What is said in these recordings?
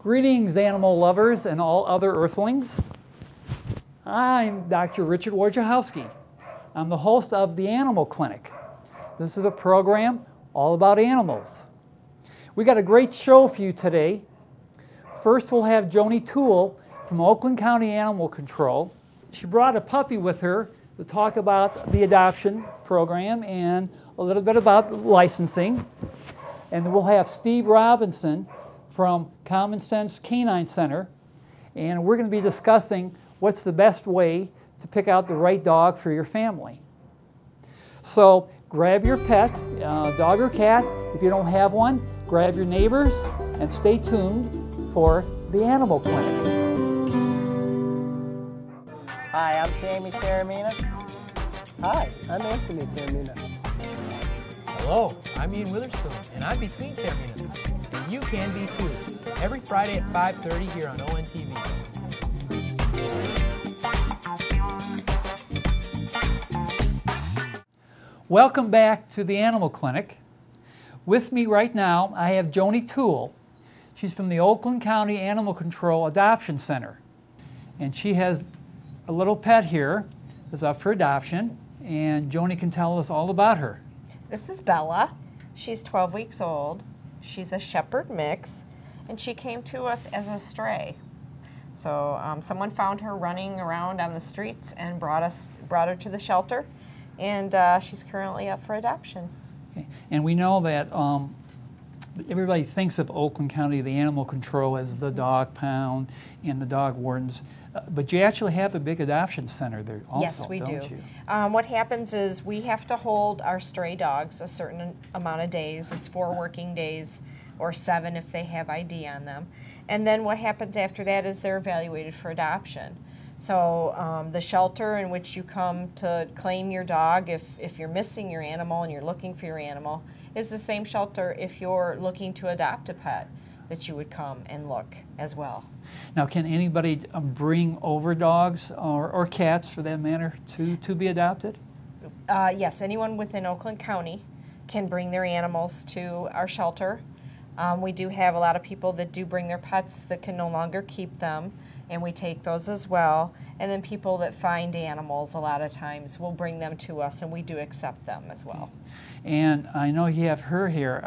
Greetings, animal lovers and all other earthlings. I'm Dr. Richard Wojciehowski. I'm the host of the Animal Clinic. This is a program all about animals. We got a great show for you today. First, we'll have Joanie Toole from Oakland County Animal Control. She brought a puppy with her to talk about the adoption program and a little bit about licensing. And we'll have Steve Robinson from Common Sense Canine Center, and we're going to be discussing what's the best way to pick out the right dog for your family. So grab your pet, dog or cat. If you don't have one, grab your neighbors and stay tuned for the Animal Clinic. Hi, I'm Sammy Taramina. Hi, I'm Anthony Taramina. Hello, I'm Ian Witherspoon, and I'm between Terminas. And you can be too. Every Friday at 5:30 here on ONTV. Welcome back to the Animal Clinic. With me right now, I have Joanie Toole. She's from the Oakland County Animal Control Adoption Center. And she has a little pet here that's up for adoption, and Joanie can tell us all about her. This is Bella. She's 12 weeks old. She's a shepherd mix, and she came to us as a stray. So someone found her running around on the streets and brought her to the shelter, and she's currently up for adoption. Okay. And we know that everybody thinks of Oakland County, the animal control, as the dog pound and the dog wardens, but you actually have a big adoption center there also, yes, we don't do. you? What happens is we have to hold our stray dogs a certain amount of days. It's 4 working days or 7 if they have ID on them. And then what happens after that is they're evaluated for adoption. So the shelter in which you come to claim your dog if you're missing your animal and you're looking for your animal is the same shelter if you're looking to adopt a pet that you would come and look as well. Now, can anybody bring over dogs or cats, for that matter, to be adopted? Yes, anyone within Oakland County can bring their animals to our shelter. We do have a lot of people that do bring their pets that can no longer keep them, and we take those as well. And then people that find animals a lot of times will bring them to us, and we do accept them as well. And I know you have her here.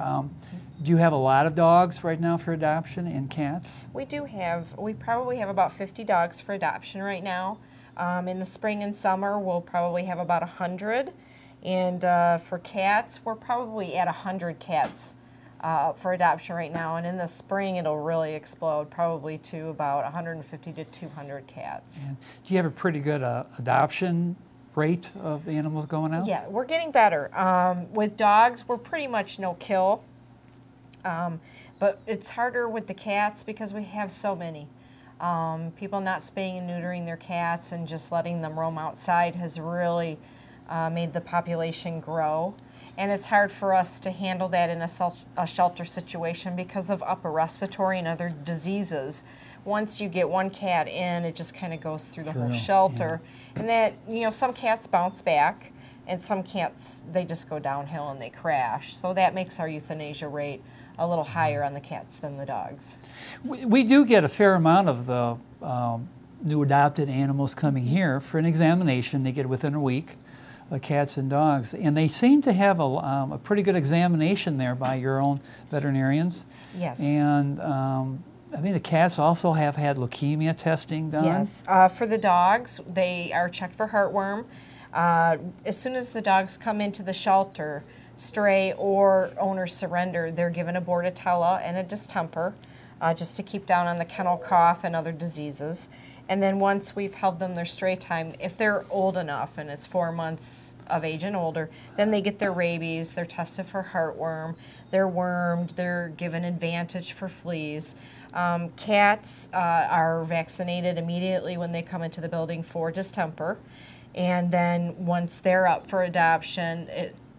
Do you have a lot of dogs right now for adoption and cats? We do have, we probably have about 50 dogs for adoption right now. In the spring and summer, we'll probably have about 100. And for cats, we're probably at 100 cats for adoption right now. And in the spring, it'll really explode, probably to about 150 to 200 cats. And do you have a pretty good adoption rate of animals going out? Yeah, we're getting better. With dogs, we're pretty much no kill. But it's harder with the cats because we have so many. People not spaying and neutering their cats and just letting them roam outside has really made the population grow. And it's hard for us to handle that in a shelter situation because of upper respiratory and other diseases. Once you get one cat in, it just kind of goes through the whole shelter. Yeah. And that, you know, some cats bounce back, and some cats, they just go downhill and they crash. So that makes our euthanasia rate a little higher on the cats than the dogs. We do get a fair amount of the new adopted animals coming here for an examination. They get within a week, cats and dogs. And they seem to have a pretty good examination there by your own veterinarians. Yes. And I think the cats also have had leukemia testing done. Yes. For the dogs, they are checked for heartworm. As soon as the dogs come into the shelter, stray or owner surrender, they're given a Bordetella and a distemper just to keep down on the kennel cough and other diseases. And then once we've held them their stray time, if they're old enough and it's 4 months of age and older, then they get their rabies, they're tested for heartworm, they're wormed, they're given advantage for fleas. Cats are vaccinated immediately when they come into the building for distemper. And then once they're up for adoption,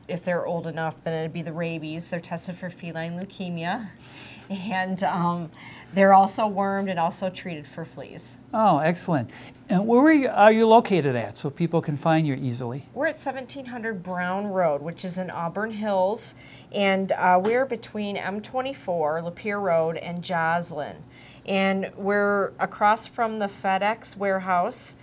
if they're old enough, then it'd be the rabies. They're tested for feline leukemia. And they're also wormed and also treated for fleas. Oh, excellent. And where are you located at so people can find you easily? We're at 1700 Brown Road, which is in Auburn Hills, and we're between M24, Lapeer Road, and Joslin. And we're across from the FedEx warehouse,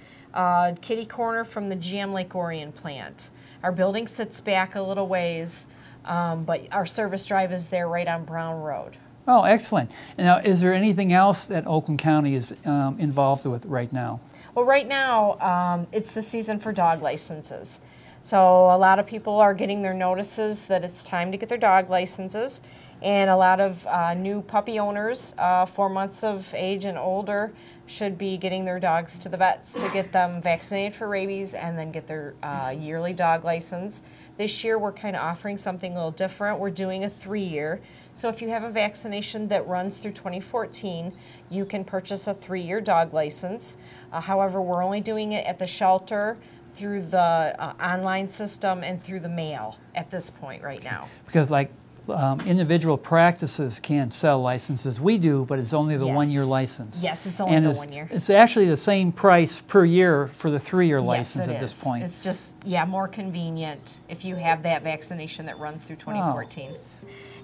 kitty corner from the GM Lake Orion plant. Our building sits back a little ways, but our service drive is there right on Brown Road. Oh, excellent. Now, is there anything else that Oakland County is involved with right now? Well, right now, it's the season for dog licenses. So a lot of people are getting their notices that it's time to get their dog licenses. And a lot of new puppy owners, 4 months of age and older, should be getting their dogs to the vets to get them vaccinated for rabies and then get their yearly dog license. This year, we're kind of offering something a little different. We're doing a 3-year. So if you have a vaccination that runs through 2014, you can purchase a 3-year dog license. However, we're only doing it at the shelter, through the online system, and through the mail at this point right now. Because like individual practices can't sell licenses. We do, but it's only the Yes. 1-year license. Yes, it's only the 1 year. It's actually the same price per year for the 3-year Yes, license it at this is. point. It's just, yeah, more convenient if you have that vaccination that runs through 2014.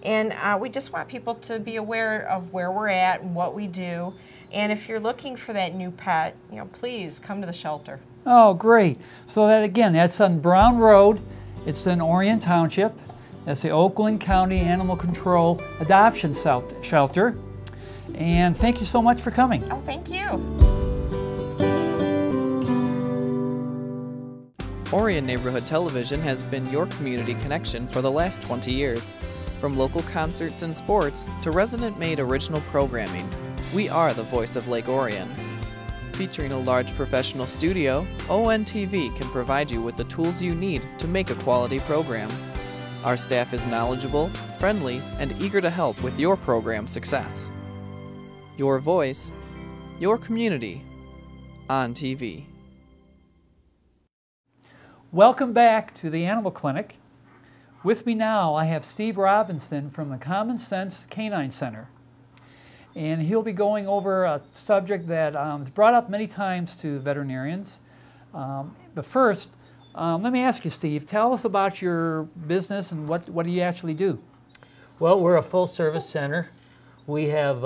And we just want people to be aware of where we're at and what we do. And if you're looking for that new pet, please come to the shelter. Oh, great. So that again, that's on Brown Road. It's in Orion Township. That's the Oakland County Animal Control Adoption Shelter. And thank you so much for coming. Oh, thank you. Orion Neighborhood Television has been your community connection for the last 20 years. From local concerts and sports to resident-made original programming, we are the voice of Lake Orion. Featuring a large professional studio, ONTV can provide you with the tools you need to make a quality program. Our staff is knowledgeable, friendly, and eager to help with your program success. Your voice, your community, on TV. Welcome back to the Animal Clinic. With me now, I have Steve Robinson from the Common Sense Canine Center. And he'll be going over a subject that is brought up many times to veterinarians. But first, let me ask you, Steve, tell us about your business and what do you actually do? Well, we're a full-service center. We have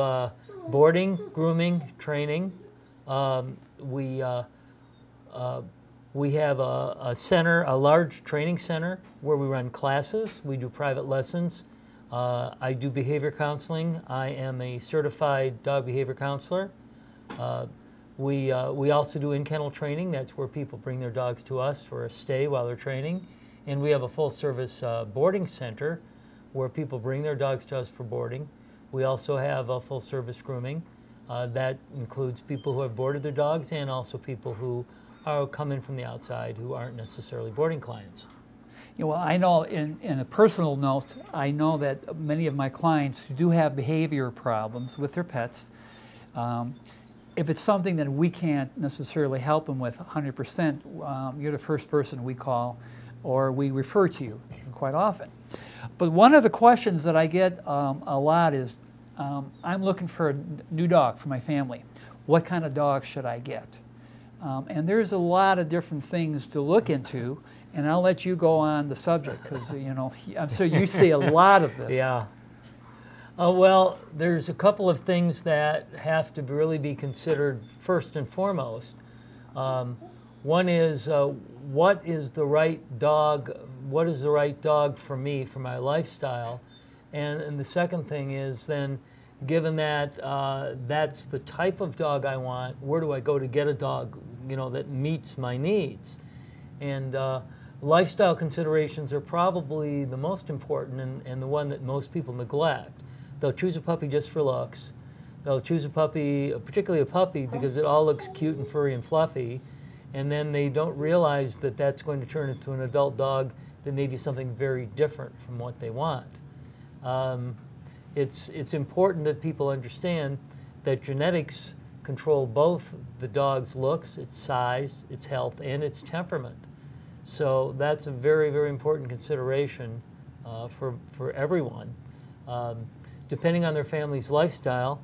boarding, grooming, training. We have a center, a large training center where we run classes. We do private lessons. I do behavior counseling. I am a certified dog behavior counselor. We also do in-kennel training. That's where people bring their dogs to us for a stay while they're training. And we have a full-service boarding center where people bring their dogs to us for boarding. We also have a full-service grooming. That includes people who have boarded their dogs and also people who come in from the outside who aren't necessarily boarding clients. Well, I know in a personal note, I know that many of my clients who do have behavior problems with their pets, if it's something that we can't necessarily help them with 100%, you're the first person we call or we refer to you quite often. But one of the questions that I get a lot is, I'm looking for a new dog for my family. What kind of dog should I get? And there's a lot of different things to look into, and I'll let you go on the subject because I'm sure you see a lot of this. Yeah. Well, there's a couple of things that have to really be considered first and foremost. One is what is the right dog? What is the right dog for me, for my lifestyle? And the second thing is then, given that that's the type of dog I want, where do I go to get a dog, that meets my needs? And lifestyle considerations are probably the most important and the one that most people neglect. They'll choose a puppy just for looks. They'll choose a puppy, particularly a puppy, because it all looks cute and furry and fluffy, and then they don't realize that that's going to turn into an adult dog that may be something very different from what they want. It's important that people understand that genetics control both the dog's looks, its size, its health, and its temperament. So that's a very, very important consideration for everyone. Depending on their family's lifestyle,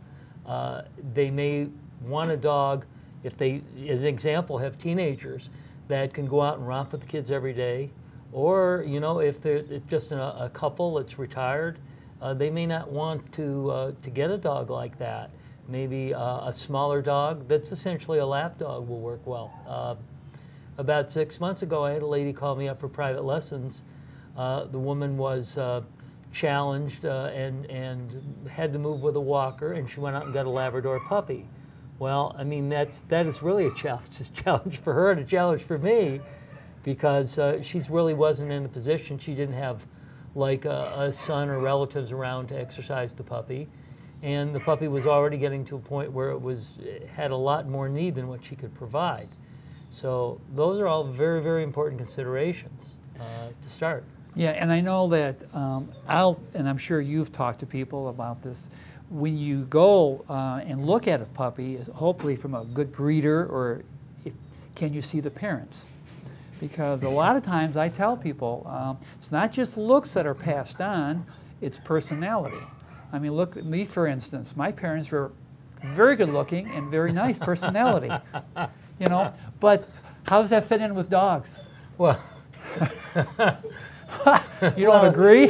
they may want a dog, if they, as an example, have teenagers that can go out and romp with the kids every day, or, you know, if it's just a couple that's retired, they may not want to get a dog like that. Maybe a smaller dog that's essentially a lap dog will work well. About 6 months ago, I had a lady call me up for private lessons. The woman was challenged and had to move with a walker, and she went out and got a Labrador puppy. Well, I mean, that is really a challenge for her and a challenge for me, because she really wasn't in a position. She didn't have like a son or relatives around to exercise the puppy, and the puppy was already getting to a point where it had a lot more need than what she could provide. So those are all very, very important considerations to start. Yeah, and I know that and I'm sure you've talked to people about this. When you go and look at a puppy, hopefully from a good breeder, or can you see the parents? Because a lot of times I tell people, it's not just looks that are passed on, it's personality. I mean, look at me, for instance. My parents were very good looking and very nice personality, you know, but how does that fit in with dogs? Well, you don't agree?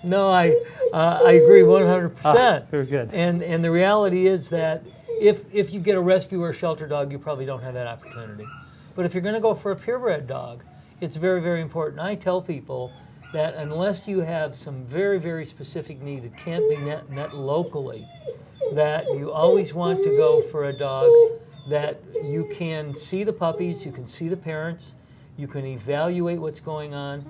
No, I agree 100%. Very good. And the reality is that if you get a rescue or a shelter dog, you probably don't have that opportunity. But if you're going to go for a purebred dog, it's very, very important. I tell people that unless you have some very, very specific need that can't be met locally, that you always want to go for a dog that you can see the puppies, you can see the parents, you can evaluate what's going on.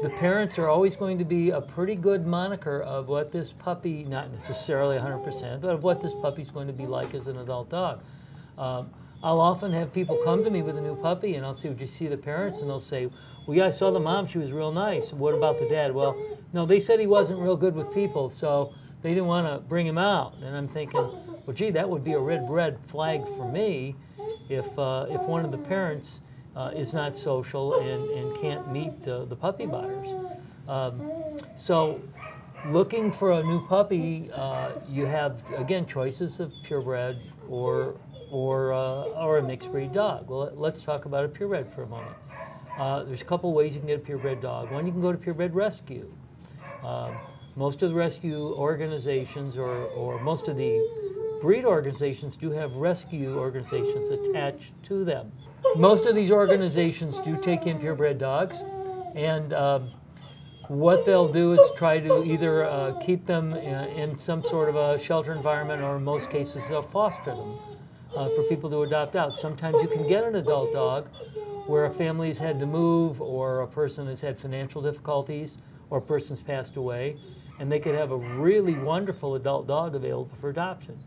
The parents are always going to be a pretty good moniker of what this puppy, not necessarily 100%, but of what this puppy's going to be like as an adult dog. I'll often have people come to me with a new puppy, and I'll say, would you see the parents? And they'll say, well, yeah, I saw the mom, she was real nice. What about the dad? Well, no, they said he wasn't real good with people, so they didn't want to bring him out. And I'm thinking, well, gee, that would be a red flag for me if one of the parents is not social and can't meet the puppy buyers. So looking for a new puppy, you have, again, choices of purebred or a mixed breed dog. Well, let's talk about a purebred for a moment. There's a couple ways you can get a purebred dog. One, you can go to purebred rescue. Most of the rescue organizations or most of the breed organizations do have rescue organizations attached to them. Most of these organizations do take in purebred dogs, and what they'll do is try to either keep them in some sort of a shelter environment, or in most cases they'll foster them for people to adopt out. Sometimes you can get an adult dog where a family's had to move, or a person has had financial difficulties, or a person's passed away, and they could have a really wonderful adult dog available for adoption.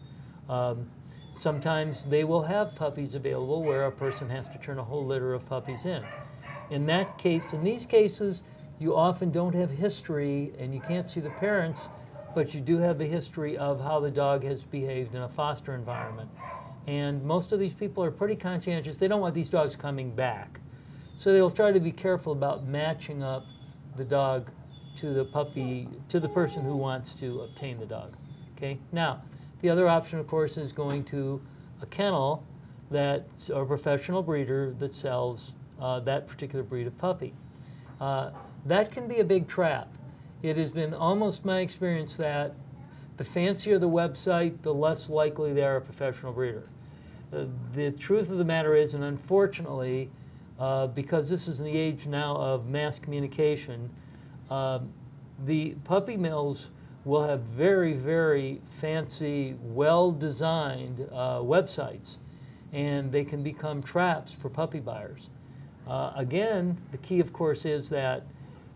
Sometimes they will have puppies available where a person has to turn a whole litter of puppies in. In these cases, you often don't have history and you can't see the parents, but you do have the history of how the dog has behaved in a foster environment. And most of these people are pretty conscientious. They don't want these dogs coming back. So they'll try to be careful about matching up the dog to the puppy, to the person who wants to obtain the dog. Okay? Now, the other option, of course, is going to a kennel that's a professional breeder that sells that particular breed of puppy. That can be a big trap. It has been almost my experience that the fancier the website, the less likely they are a professional breeder. The truth of the matter is, and unfortunately, because this is in the age now of mass communication, the puppy mills will have very, very fancy, well-designed websites, and they can become traps for puppy buyers. Again, the key, of course, is that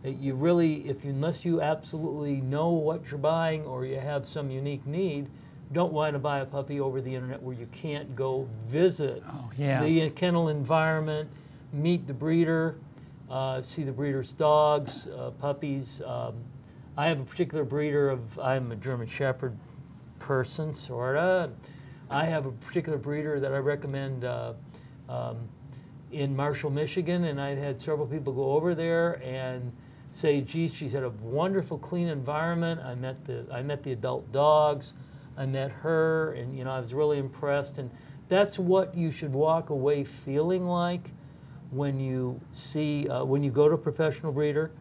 you really, unless you absolutely know what you're buying or you have some unique need, don't want to buy a puppy over the internet where you can't go visit the kennel environment, meet the breeder, see the breeder's dogs, puppies. I have a particular breeder I'm a German Shepherd person, sorta. I have a particular breeder that I recommend in Marshall, Michigan, and I had several people go over there and say, geez, she's had a wonderful, clean environment. I met the adult dogs. I met her, and you know, I was really impressed. And that's what you should walk away feeling like when you see, when you go to a professional breeder.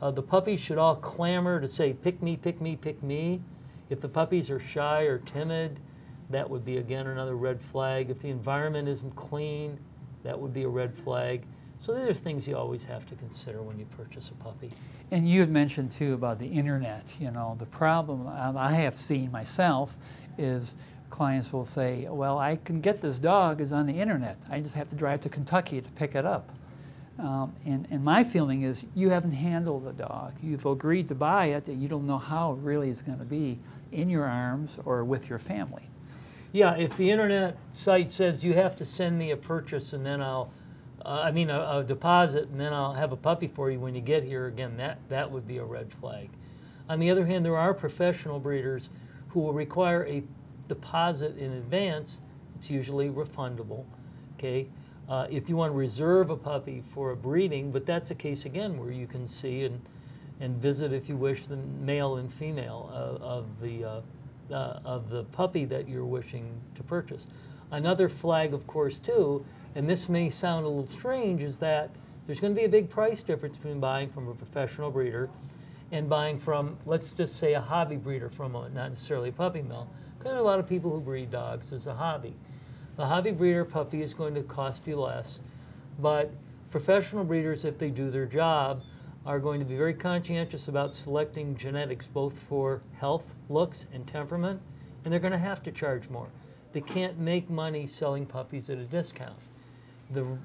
The puppies should all clamor to say, pick me, pick me, pick me. If the puppies are shy or timid, that would be, again, another red flag. If the environment isn't clean, that would be a red flag. So there's things you always have to consider when you purchase a puppy. And you had mentioned too about the internet. You know, the problem I have seen myself is clients will say, well, I can get this dog, it's on the internet. I just have to drive to Kentucky to pick it up. And my feeling is you haven't handled the dog. You've agreed to buy it, and you don't know how it really is going to be in your arms or with your family. Yeah, if the internet site says you have to send me a purchase and then a deposit, and then I'll have a puppy for you when you get here, again, that would be a red flag. On the other hand, there are professional breeders who will require a deposit in advance. It's usually refundable, okay? If you want to reserve a puppy for a breeding, but that's a case, again, where you can see and visit, if you wish, the male and female of the puppy that you're wishing to purchase. Another flag, of course, too, and this may sound a little strange, is that there's going to be a big price difference between buying from a professional breeder and buying from, let's just say, a hobby breeder from not necessarily a puppy mill. Because there are a lot of people who breed dogs as a hobby. The hobby breeder puppy is going to cost you less, but professional breeders, if they do their job, are going to be very conscientious about selecting genetics both for health, looks, and temperament, and they're going to have to charge more. They can't make money selling puppies at a discount. The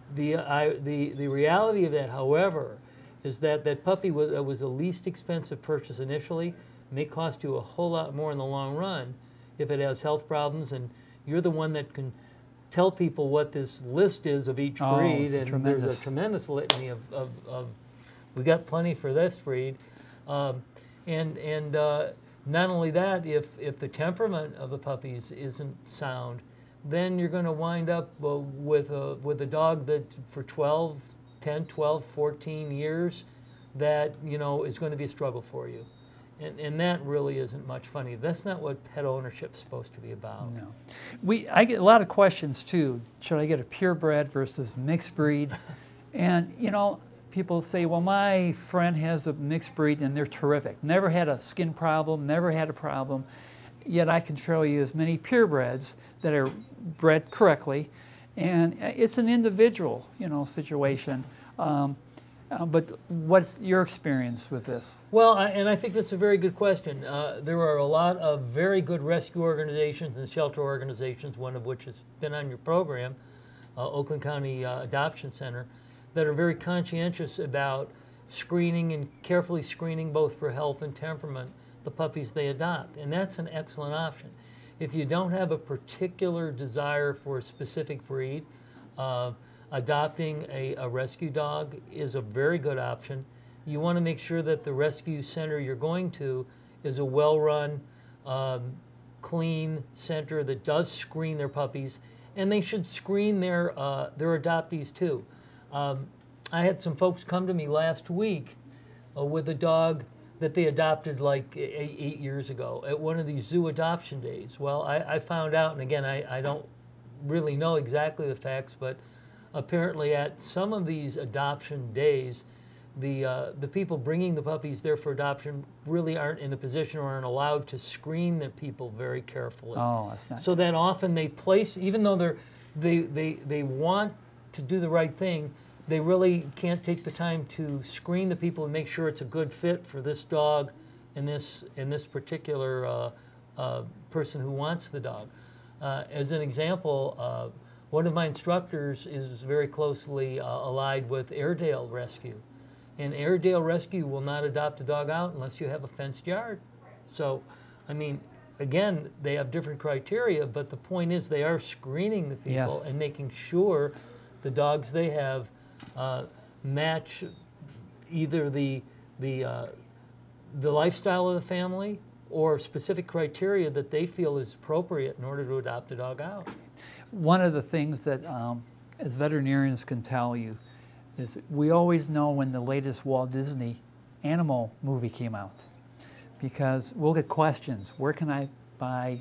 reality of that, however, is that that puppy was the least expensive purchase initially may cost you a whole lot more in the long run if it has health problems, and you're the one that can tell people what this list is of each breed, and there's a tremendous litany of we got plenty for this breed, and not only that, if the temperament of the puppies isn't sound, then you're going to wind up with a dog that for 10, 12, 14 years that, you know, is going to be a struggle for you. And that really isn't much funny. That's not what pet ownership is supposed to be about. No. I get a lot of questions too. Should I get a purebred versus mixed breed? And, you know, people say, well, my friend has a mixed breed and they're terrific. Never had a skin problem, never had a problem. Yet I can show you as many purebreds that are bred correctly. And it's an individual, you know, situation. But what's your experience with this? Well, and I think that's a very good question. There are a lot of very good rescue organizations and shelter organizations, one of which has been on your program, Oakland County Adoption Center, that are very conscientious about screening and carefully screening both for health and temperament the puppies they adopt. And that's an excellent option. If you don't have a particular desire for a specific breed, adopting a rescue dog is a very good option. You want to make sure that the rescue center you're going to is a well-run, clean center that does screen their puppies, and they should screen their adoptees too. I had some folks come to me last week with a dog that they adopted like 8 years ago at one of these zoo adoption days. Well, I found out, and again, I don't really know exactly the facts, but apparently at some of these adoption days, the people bringing the puppies there for adoption really aren't in a position or aren't allowed to screen the people very carefully. Oh, that's not. So that often they place, even though they want to do the right thing, they really can't take the time to screen the people and make sure it's a good fit for this dog and this particular person who wants the dog. As an example, one of my instructors is very closely allied with Airedale Rescue. And Airedale Rescue will not adopt a dog out unless you have a fenced yard. So, I mean, again, they have different criteria, but the point is they are screening the people and making sure the dogs they have match either the lifestyle of the family or specific criteria that they feel is appropriate in order to adopt a dog out. One of the things that as veterinarians can tell you, is we always know when the latest Walt Disney animal movie came out, because we'll get questions. Where can I buy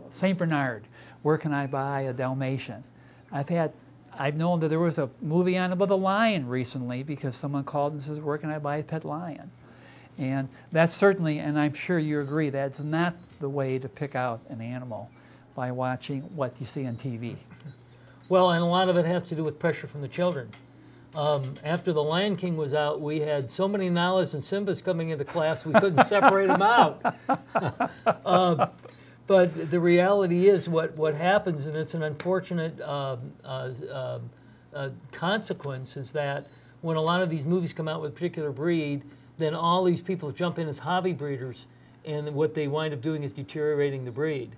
St. Bernard? Where can I buy a Dalmatian? I've known that there was a movie on about a lion recently because someone called and says, where can I buy a pet lion? And that's certainly, and I'm sure you agree, that's not the way to pick out an animal, by watching what you see on TV. Well, and a lot of it has to do with pressure from the children. After The Lion King was out, we had so many Nalas and Simbas coming into class we couldn't separate them out. But the reality is what happens, and it's an unfortunate consequence, is that when a lot of these movies come out with a particular breed, then all these people jump in as hobby breeders, and what they wind up doing is deteriorating the breed.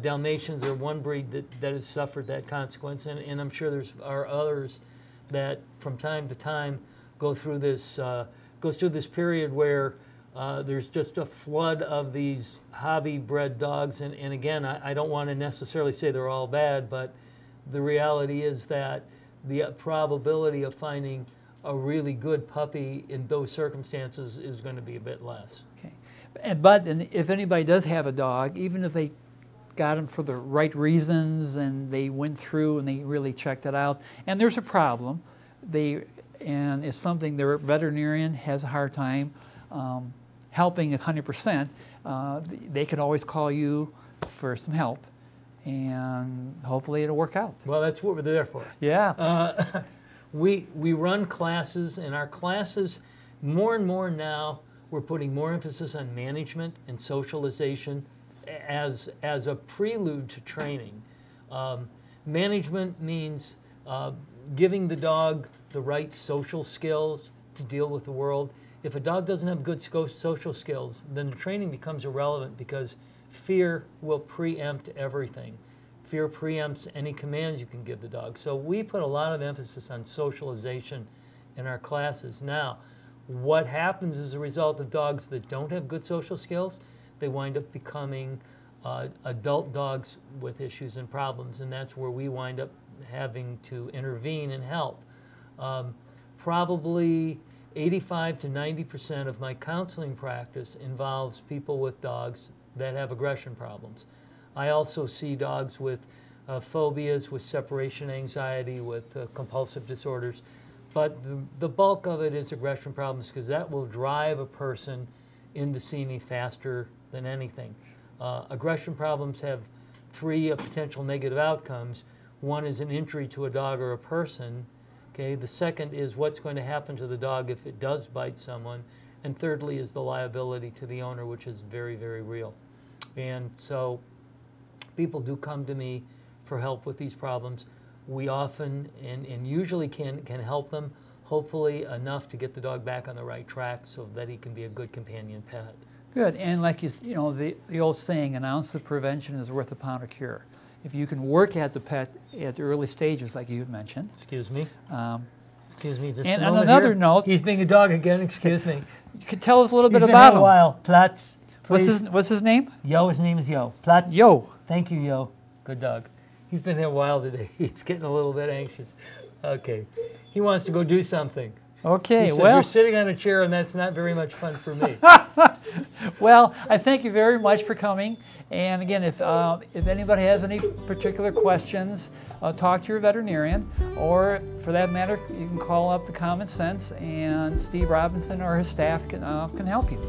Dalmatians are one breed that has suffered that consequence, and I'm sure are others that from time to time goes through this period where there's just a flood of these hobby-bred dogs, and again, I don't want to necessarily say they're all bad, but the reality is that the probability of finding a really good puppy in those circumstances is going to be a bit less. Okay, but if anybody does have a dog, even if they got him for the right reasons and they went through and they really checked it out, and there's a problem, and it's something their veterinarian has a hard time helping 100%, they could always call you for some help, and hopefully it'll work out. Well, that's what we're there for. Yeah. We run classes, and our classes, more and more now, we're putting more emphasis on management and socialization as a prelude to training. Management means giving the dog the right social skills to deal with the world. If a dog doesn't have good social skills, then the training becomes irrelevant, because fear will preempt everything. Fear preempts any commands you can give the dog. So we put a lot of emphasis on socialization in our classes. Now, what happens as a result of dogs that don't have good social skills? They wind up becoming adult dogs with issues and problems, and that's where we wind up having to intervene and help. Probably 85 to 90% of my counseling practice involves people with dogs that have aggression problems. I also see dogs with phobias, with separation anxiety, with compulsive disorders, but the bulk of it is aggression problems, because that will drive a person in to see me faster than anything. Aggression problems have three potential negative outcomes. One is an injury to a dog or a person. Okay, the second is what's going to happen to the dog if it does bite someone. And thirdly is the liability to the owner, which is very, very real. And so people do come to me for help with these problems. We often and usually can help them, hopefully enough to get the dog back on the right track so that he can be a good companion pet. Good, and like you know, the old saying, an ounce of prevention is worth a pound of cure. If you can work at the pet at the early stages, like you had mentioned. Excuse me. Excuse me. Just and on another note, he's being a dog again. Excuse me. You could tell us a little bit He's about been him. a while. Platz. What's his name? Yo. His name is Yo. Platz. Yo. Thank you, Yo. Good dog. He's been here a while today. He's getting a little bit anxious. Okay. He wants to go do something. Okay, he says, well, you're sitting on a chair, and that's not very much fun for me. Well, I thank you very much for coming. And again, if anybody has any particular questions, talk to your veterinarian, or for that matter, you can call up the Common Sense, and Steve Robinson or his staff can help you.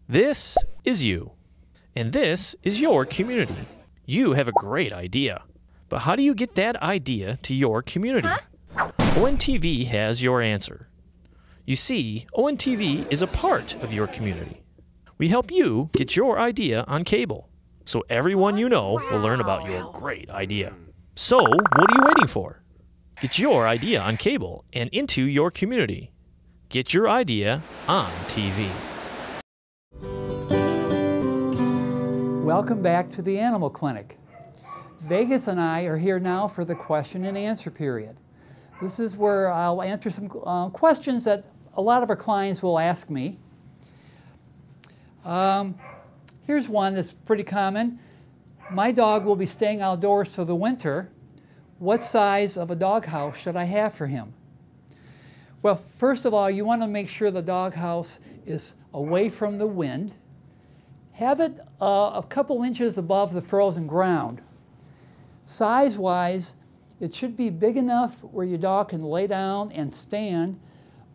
This is you, and this is your community. You have a great idea. But how do you get that idea to your community? ONTV has your answer. You see, ONTV is a part of your community. We help you get your idea on cable, so everyone you know will learn about your great idea. So, what are you waiting for? Get your idea on cable and into your community. Get your idea on TV. Welcome back to the Animal Clinic. Vegas and I are here now for the question and answer period. This is where I'll answer some questions that a lot of our clients will ask me. Here's one that's pretty common. my dog will be staying outdoors for the winter. What size of a doghouse should I have for him? Well, first of all, you want to make sure the doghouse is away from the wind. Have it a couple inches above the frozen ground. Size-wise, it should be big enough where your dog can lay down and stand,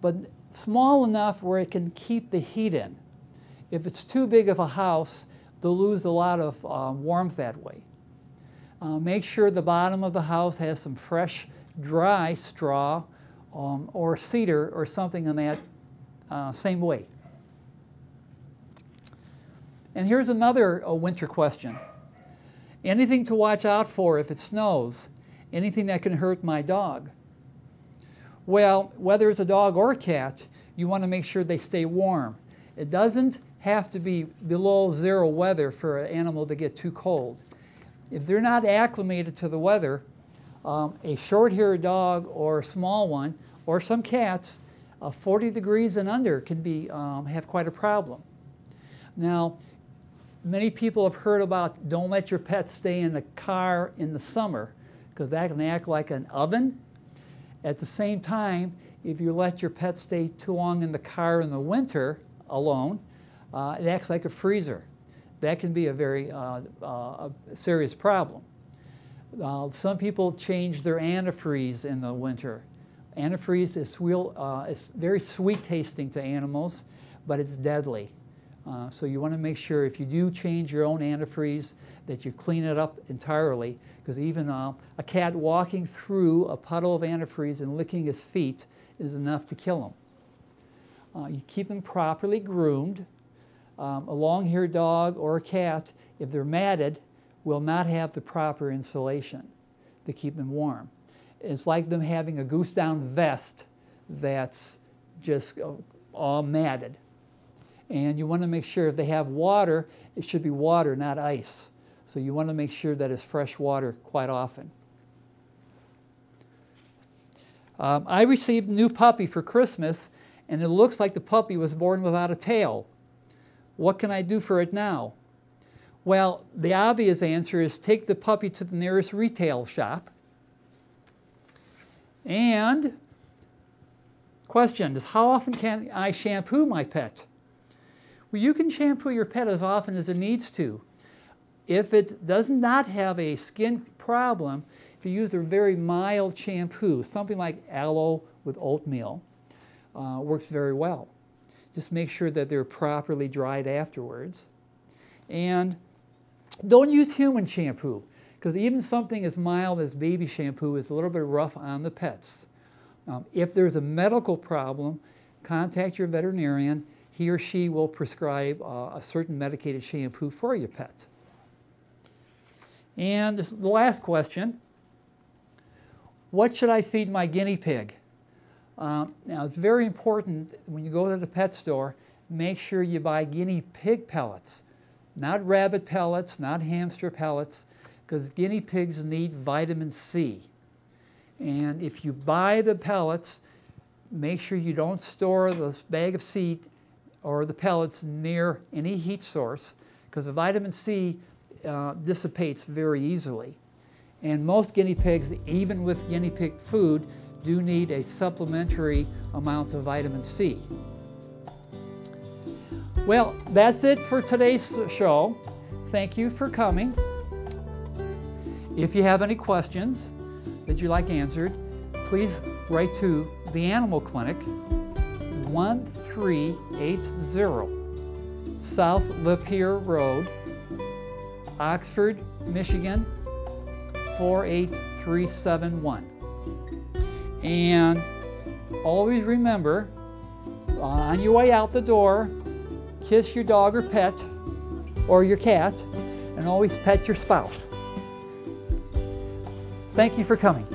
but small enough where it can keep the heat in. If it's too big of a house, they'll lose a lot of warmth that way. Make sure the bottom of the house has some fresh, dry straw or cedar or something in that same way. And here's another winter question. Anything to watch out for if it snows? Anything that can hurt my dog? Well, whether it's a dog or a cat, you want to make sure they stay warm. It doesn't have to be below 0 weather for an animal to get too cold. If they're not acclimated to the weather, a short-haired dog or a small one, or some cats, 40 degrees and under can be, have quite a problem. Now, many people have heard about don't let your pet stay in the car in the summer because that can act like an oven. At the same time, if you let your pet stay too long in the car in the winter alone, it acts like a freezer. That can be a very serious problem. Some people change their antifreeze in the winter. Antifreeze is very sweet tasting to animals, but it's deadly. So you want to make sure if you do change your own antifreeze that you clean it up entirely, because even a cat walking through a puddle of antifreeze and licking his feet is enough to kill him. You keep them properly groomed. A long-haired dog or a cat, if they're matted, will not have the proper insulation to keep them warm. It's like them having a goose-down vest that's just all matted. And you want to make sure if they have water, it should be water, not ice. So you want to make sure that it's fresh water quite often. I received a new puppy for Christmas, and it looks like the puppy was born without a tail. What can I do for it now? Well, the obvious answer is take the puppy to the nearest retail shop. And question is, how often can I shampoo my pet? Well, you can shampoo your pet as often as it needs to. If it does not have a skin problem, if you use a very mild shampoo, something like aloe with oatmeal, works very well. Just make sure that they're properly dried afterwards. And don't use human shampoo, because even something as mild as baby shampoo is a little bit rough on the pets. If there's a medical problem, contact your veterinarian. He or she will prescribe a certain medicated shampoo for your pet. And the last question, what should I feed my guinea pig? Now, it's very important when you go to the pet store, make sure you buy guinea pig pellets, not rabbit pellets, not hamster pellets, because guinea pigs need vitamin C. And if you buy the pellets, make sure you don't store the bag of seed or the pellets near any heat source, because the vitamin C dissipates very easily. And most guinea pigs, even with guinea pig food, do need a supplementary amount of vitamin C. Well, that's it for today's show. Thank you for coming. If you have any questions that you'd like answered, please write to the Animal Clinic, 1380 South Lapeer Road, Oxford, Michigan, 48371. And always remember, on your way out the door, kiss your dog or pet, or your cat, and always pet your spouse. Thank you for coming.